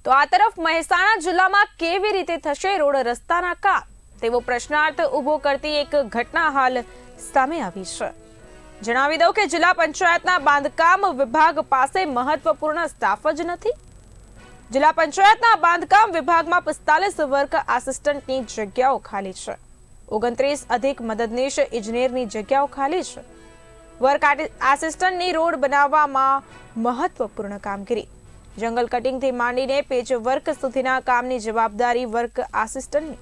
તો આ તરફ મહેસાણા જિલ્લામાં કેવી રીતે થશે રોડ રસ્તાના કામ તેવો પ્રશ્નાર્થ ઉભો કરતી એક ઘટના હાલ સામે આવી છે। જણાવી દઉં કે જિલ્લા પંચાયતના બાંધકામ વિભાગ પાસે મહત્વપૂર્ણ સ્ટાફ જ નથી। જિલ્લા પંચાયતના બાંધકામ વિભાગમાં 45 વર્ક આસિસ્ટન્ટની જગ્યાઓ ખાલી છે। 29 અધિક મદદનીશ ઇજનેરની જગ્યાઓ ખાલી છે। વર્ક આસિસ્ટન્ટની રોડ બનાવવામાં મહત્વપૂર્ણ કામગીરી, જંગલ કટિંગથી માંડીને પેચ વર્ક સુધીના કામની જવાબદારી વર્ક આસિસ્ટન્ટની।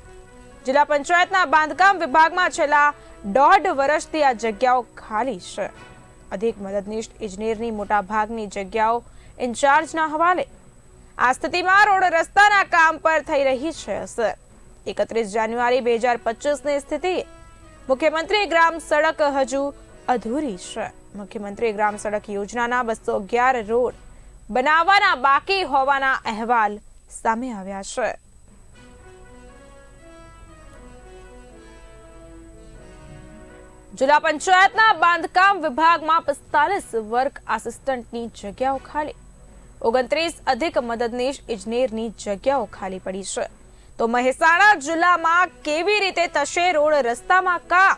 જિલ્લા પંચાયતના બાંધકામ વિભાગમાં છેલ્લા 1.5 વર્ષથી આ જગ્યાઓ ખાલી છે। અધિક મદદનીશ ઇજનેરની મોટા ભાગની જગ્યાઓ ઇન્ચાર્જના હવાલે। આ સ્થિતિમાં રોડ રસ્તાના કામ પર થઈ રહી છે અસર। 31 જાન્યુઆરી 2025ની સ્થિતિએ મુખ્યમંત્રી ગ્રામ સડક હજુ અધૂરી છે। મુખ્યમંત્રી ગ્રામ સડક યોજનાના 211 રોડ બનાવવાના બાકી હોવાના અહેવાલ સામે આવ્યા છે। જિલ્લા પંચાયતના બાંધકામ વિભાગમાં 45 વર્ક આસિસ્ટન્ટની જગ્યાઓ ખાલી, 29 અધિક મદદનીશ ઇજનેરની જગ્યાઓ ખાલી પડી છે। તો મહેસાણા જિલ્લામાં કેવી રીતે થશે રોડ રસ્તામાં કામ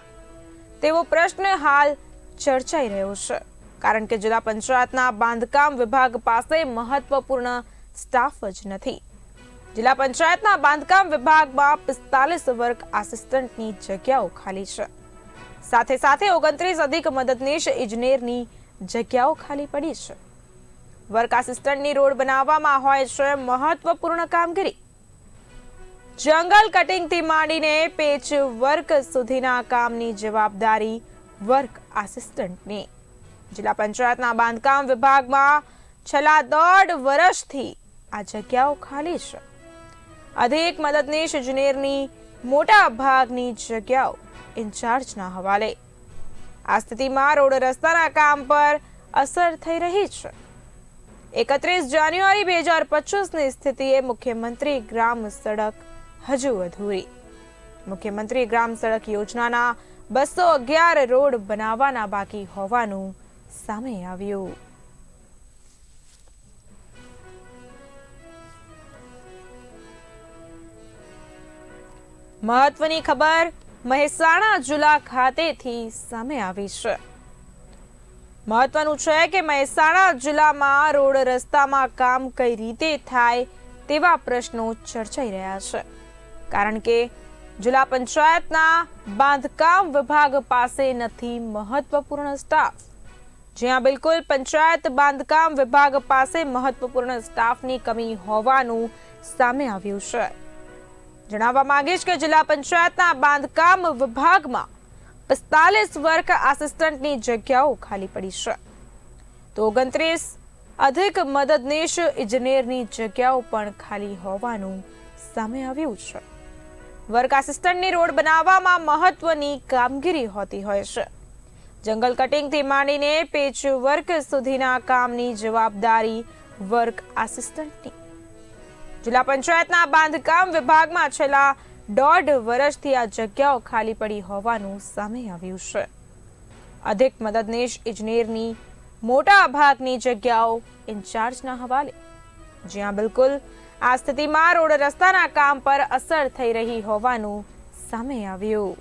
તેવો પ્રશ્ન હાલ ચર્ચાઈ રહ્યો છે, કારણ કે જિલ્લા પંચાયતના બાંધકામ વિભાગ પાસે મહત્વપૂર્ણ સ્ટાફ જ નથી। જિલ્લા પંચાયતના બાંધકામ વિભાગમાં 45 વર્ક આસિસ્ટન્ટની જગ્યાઓ ખાલી છે, સાથે સાથે 29 અધિક મદદનીશ ઇજનેરની જગ્યાઓ ખાલી પડી છે। વર્ક આસિસ્ટન્ટની રોડ બનાવવામાં હોય છે મહત્વપૂર્ણ કામગીરી, જંગલ કટિંગથી માંડીને પેચ વર્ક સુધીના કામની જવાબદારી વર્ક આસિસ્ટન્ટની। જિલ્લા પંચાયતના બાંધકામ વિભાગમાં છેલ્લા 1.5 વર્ષથી આ જગ્યાઓ ખાલી છે। અધિક મદદનીશ ઇજનેરની મોટા ભાગની જગ્યાઓ ઇન્ચાર્જના હવાલે। આ સ્થિતિમાં રોડ રસ્તાના કામ પર અસર થઈ રહી છે। 31 જાન્યુઆરી 2025ની સ્થિતિએ મુખ્યમંત્રી ગ્રામ સડક હજુ અધૂરી। મુખ્યમંત્રી ગ્રામ સડક યોજનાના 211 રોડ બનાવવાના બાકી હોવાનું સામે આવ્યું। મહત્વની ખબર મહેસાણા જિલ્લા ખાતેથી સામે આવી છે। મહત્વનું છે કે મહેસાણા જિલ્લામાં રોડ રસ્તામાં કામ કઈ રીતે થાય તેવા પ્રશ્નો ચર્ચાઈ રહ્યા છે, કારણ કે જિલ્લા પંચાયતના બાંધકામ વિભાગ પાસે નથી મહત્વપૂર્ણ સ્ટાફ। જ્યાં બિલકુલ પંચાયત બાંધકામ વિભાગ પાસે મહત્વપૂર્ણ સ્ટાફની કમી હોવાનું સામે આવ્યું છે। જણાવવા માંગીશ કે જિલ્લા પંચાયતના બાંધકામ વિભાગમાં 45 વર્ક આસિસ્ટન્ટની જગ્યાઓ ખાલી પડી છે, તો 29 અધિક મદદનીશ ઇજનેરની જગ્યાઓ પણ ખાલી હોવાનું સામે આવ્યું છે। વર્ક આસિસ્ટન્ટની રોડ બનાવવામાં મહત્વની કામગીરી હોતી હોય છે, જંગલ કટિંગથી માંડીને પેચ વર્ક સુધીના કામની જવાબદારી વર્ક આસિસ્ટન્ટની। જિલ્લા પંચાયતના બાંધકામ વિભાગમાં છેલ્લા 1.5 વર્ષથી આ જગ્યાઓ ખાલી પડી હોવાનું સામે આવ્યું છે। અધિક મદદનીશ ઇજનેરની મોટા ભાગની જગ્યાઓ ઇન્ચાર્જના હવાલે। જ્યાં બિલકુલ આ સ્થિતિમાં રોડ રસ્તાના કામ પર અસર થઈ રહી હોવાનું સામે આવ્યું।